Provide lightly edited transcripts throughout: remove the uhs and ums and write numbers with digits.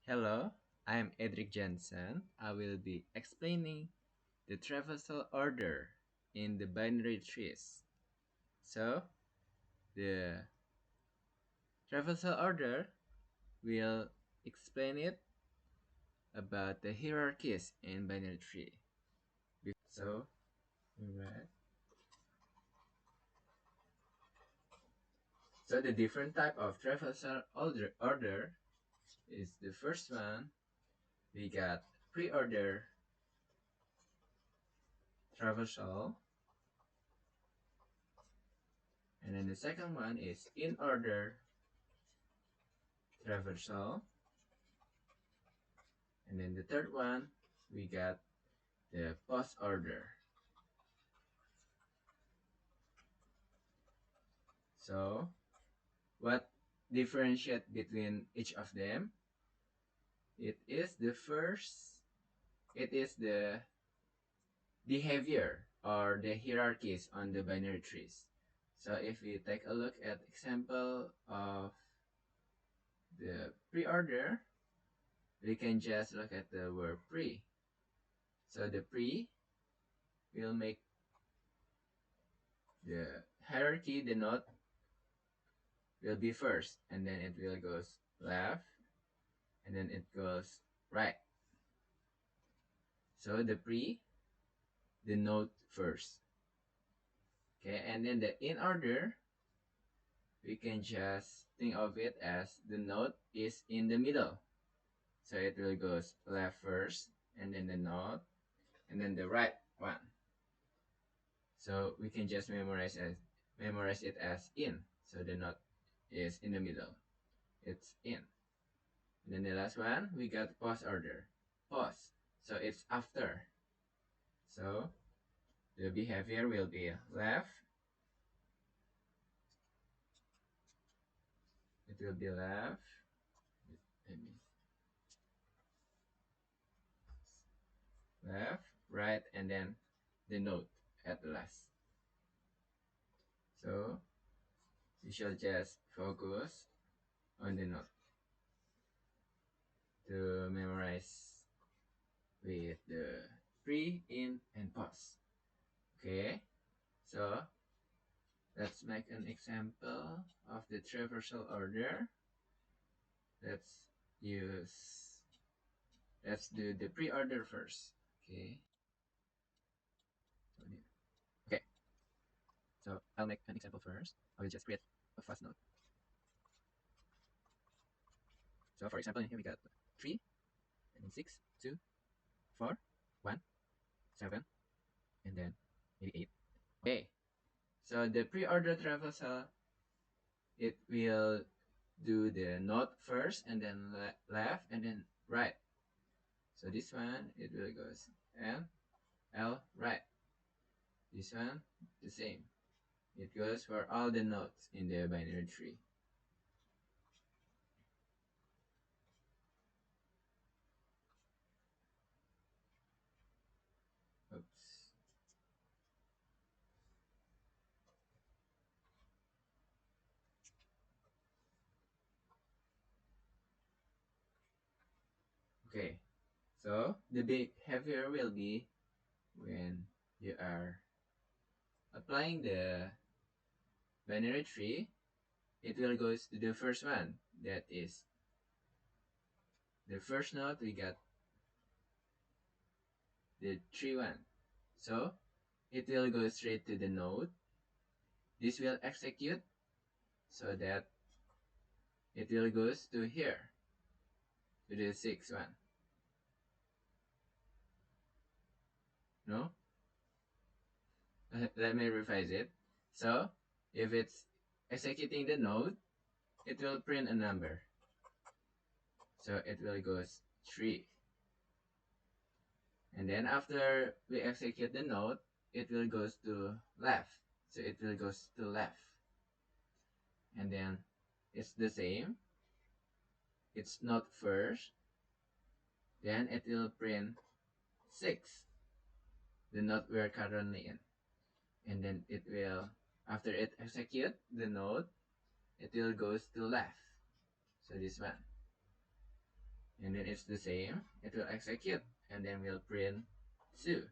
Hello, I'm Edric Jansen. I will be explaining the traversal order in the binary trees. So, the traversal order will explain it about the hierarchies in binary tree. So, right. So the different type of traversal order is the first one. We got pre-order traversal, and then the second one is in order traversal. And then the third one, we got the post order. So, what differentiate between each of them? It is the first, it is the behavior or the hierarchies on the binary trees. So if we take a look at example of the pre-order, we can just look at the word pre. So the pre will make the hierarchy, the node will be first, and then it will goes left, and then it goes right. So the pre, the node first. Okay, and then the in order, we can just think of it as the node is in the middle. So it will goes left first, and then the node, and then the right one. So we can just memorize it as in. So the node is in the middle. It's in. And then the last one, we got post order. Post. So it's after. So the behavior will be left. It will be left. Left, right, and then the note at the last. So you should just focus on the note to memorize with the pre, in, and pause. Okay, so let's make an example of the traversal order. Let's use, let's do the pre-order first. Okay. Okay, so I'll make an example first. I will just create a fast note. So for example, here we got 3, and then 6, 2, 4, 1, 7, and then maybe 8. Okay, so the pre-order traversal, it will do the note first, and then left, and then right. So this one, it will goes N, L, right. This one, the same. It goes for all the notes in the binary tree. Oops. Okay, so the behavior will be when you are applying the binary tree, it will goes to the first one. That is the first node, we got the tree one. So it will go straight to the node. This will execute so that it will goes to here, to the sixth one. No? Let me revise it. So if it's executing the node, it will print a number. So it will goes 3. And then after we execute the node, it will goes to left. So it will goes to left. And then it's the same. It's not first. Then it will print 6, the node we're currently in. And then it will, after it execute the node, it will goes to left. So this one. and then it's the same. It will execute, and then we'll print 2.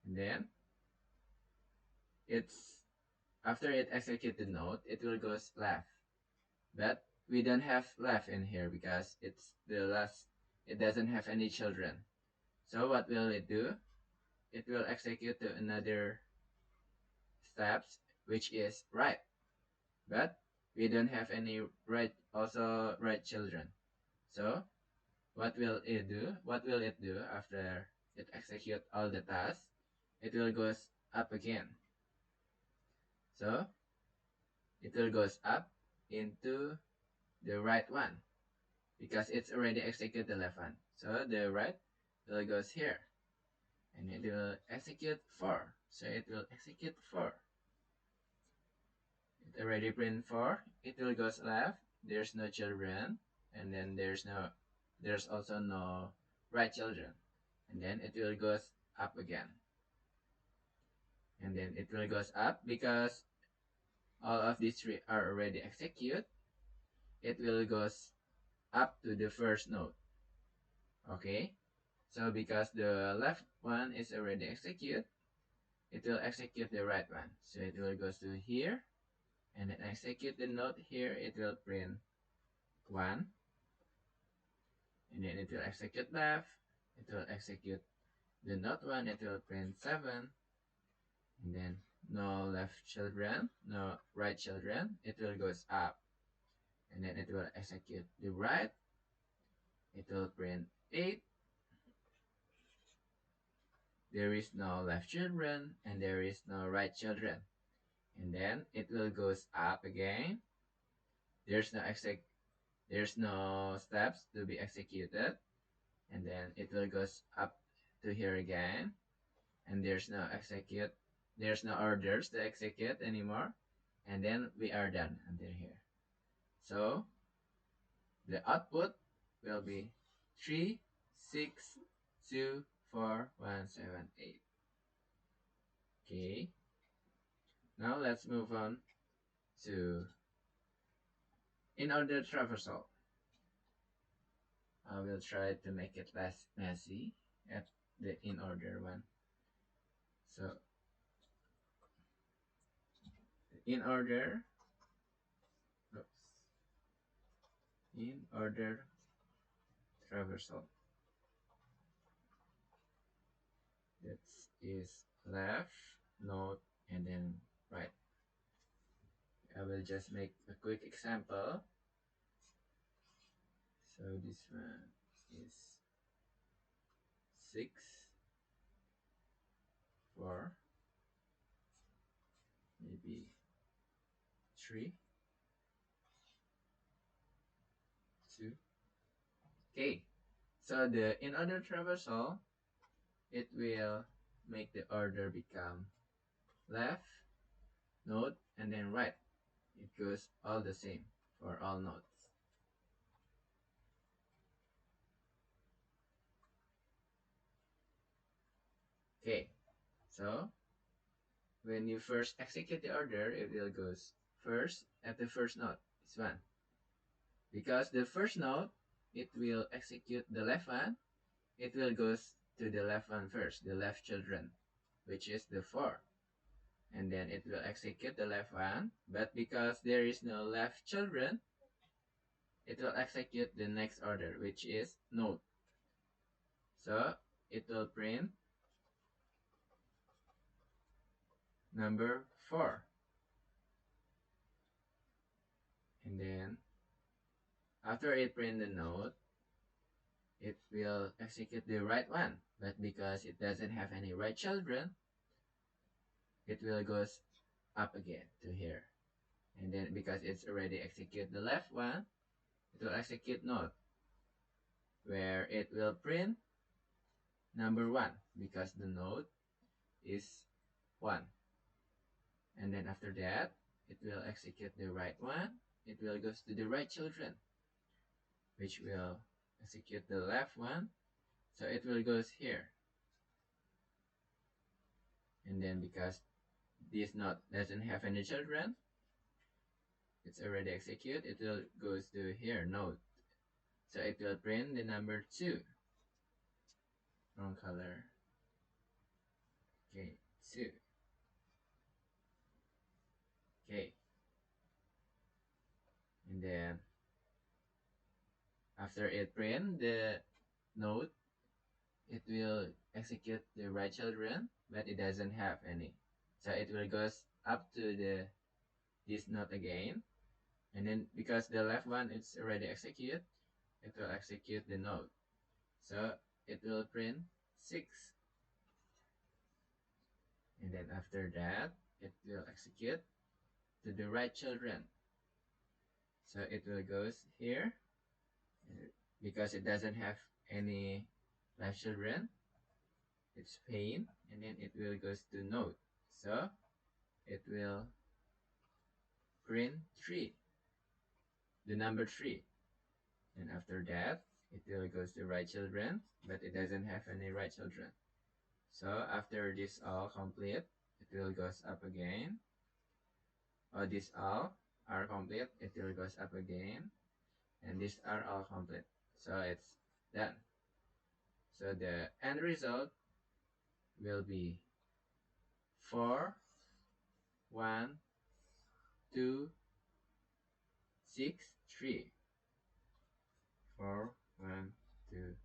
And then it's after it execute the node, it will go left. But we don't have left in here because it's the last. It doesn't have any children. So what will it do? It will execute to another steps, which is right. But we don't have any right children. So what will it do? What will it do after it execute all the tasks? It will goes up again. So it will goes up into the right one because it's already executed the left one. So the right will goes here, and it will execute 4. So it will execute 4. It already print 4. It will goes left. There's no children, and then there's also no right children, and then it will goes up again, and then it will goes up because all of these 3 are already executed. It will goes up to the first node. Okay, so because the left one is already executed, it will execute the right one. So it will goes to here, and then execute the node here. It will print 1, and then it will execute left. It will execute the node 1. It will print 7, and then no left children, no right children. It will goes up, and then it will execute the right. It will print 8. There is no left children, and there is no right children. And then it will goes up again. There's no there's no steps to be executed, and then it will goes up to here again, and there's no orders to execute anymore, and then we are done until here. So the output will be 3, 6, 2, 4, 1, 7, 8. Okay, now let's move on to in order traversal. I will try to make it less messy at the in order one. So in order, oops, in order traversal. That is left, node, and then right. I will just make a quick example. So this one is 6, 4, maybe 3, 2. Okay, so the in order traversal, it will make the order become left, node, and then right. It goes all the same for all nodes. Okay, so when you first execute the order, it will goes first at the first node. It's 1. Because the first node, it will execute the left one. It will goes to the left one first, the left children, which is the 4. And then it will execute the left one. But because there is no left children, it will execute the next order, which is node. So it will print number 4. And then after it print the node, it will execute the right one. But because it doesn't have any right children, it will goes up again to here. And then because it's already execute the left one, it will execute node, where it will print number 1 because the node is 1. And then after that, it will execute the right one. It will goes to the right children, which will execute the left one. So it will goes here. And then because this node doesn't have any children, it's already executed. It will goes to here node, So it will print the number 2. Wrong color. Okay, 2. Okay. And then after it print the note, it will execute the right children, but it doesn't have any. So it will goes up to the this note again, and then because the left one is already executed, it will execute the note. So it will print 6. And then after that, it will execute to the right children. So it will goes here, because it doesn't have any left children, it's pain, and then it will goes to note. So it will print 3, the number 3. And after that, it will goes to right children, but it doesn't have any right children. So after this all complete, it will goes up again. Or this all are complete, it will goes up again. And these are all complete. So it's done. So the end result will be 4, 1, 2, 6, 3. 4, 1, 2,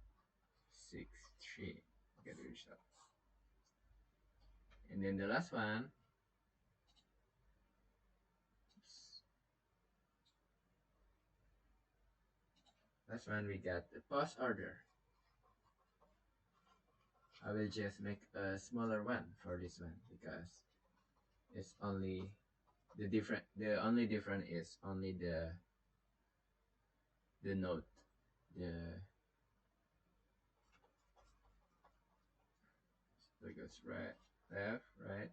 6, 3. Get the result. And then the last one, we got the post order. I will just make a smaller one for this one because it's only the only difference is only the note, the so it goes right, left, right,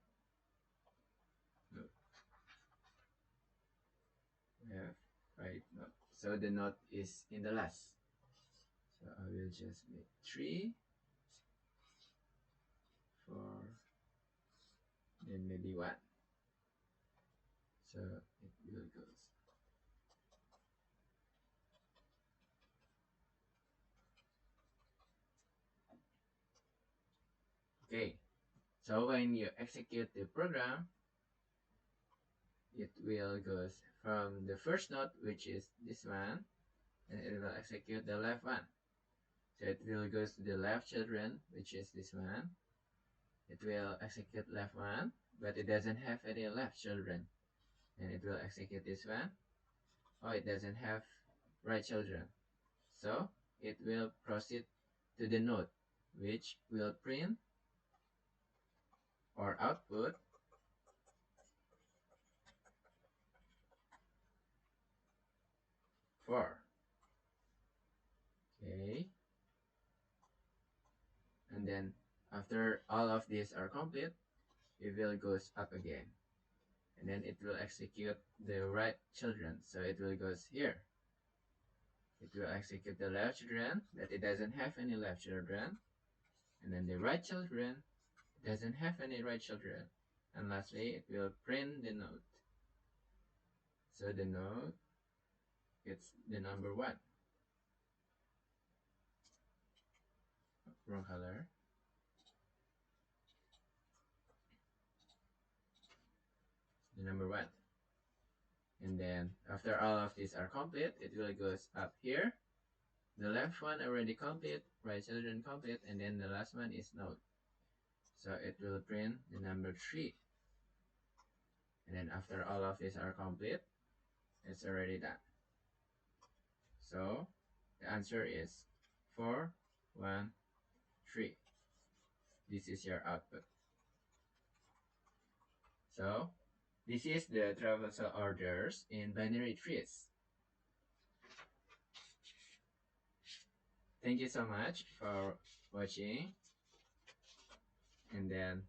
note, left, right, note. So the note is in the last. So I will just make 3, 4, then maybe 1. So it will goes. Okay, so when you execute the program, it will goes from the first note, which is this one, and it will execute the left one. So it will goes to the left children, which is this one. It will execute left one, but it doesn't have any left children. And it will execute this one. Oh, it doesn't have right children. So it will proceed to the note, which will print or output 4. Okay. And then after all of these are complete, it will goes up again. And then it will execute the right children. So it will goes here. It will execute the left children, but it doesn't have any left children. And then the right children, it doesn't have any right children. And lastly, it will print the note. So the note, it's the number 1. Wrong color. The number 1. And then after all of these are complete, it will goes up here. The left one already complete, right children complete, and then the last one is note. So it will print the number 3. And then after all of these are complete, it's already done. So the answer is 4, 1, 3. This is your output. So this is the traversal orders in binary trees. Thank you so much for watching. And then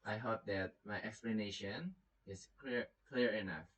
I hope that my explanation is clear enough.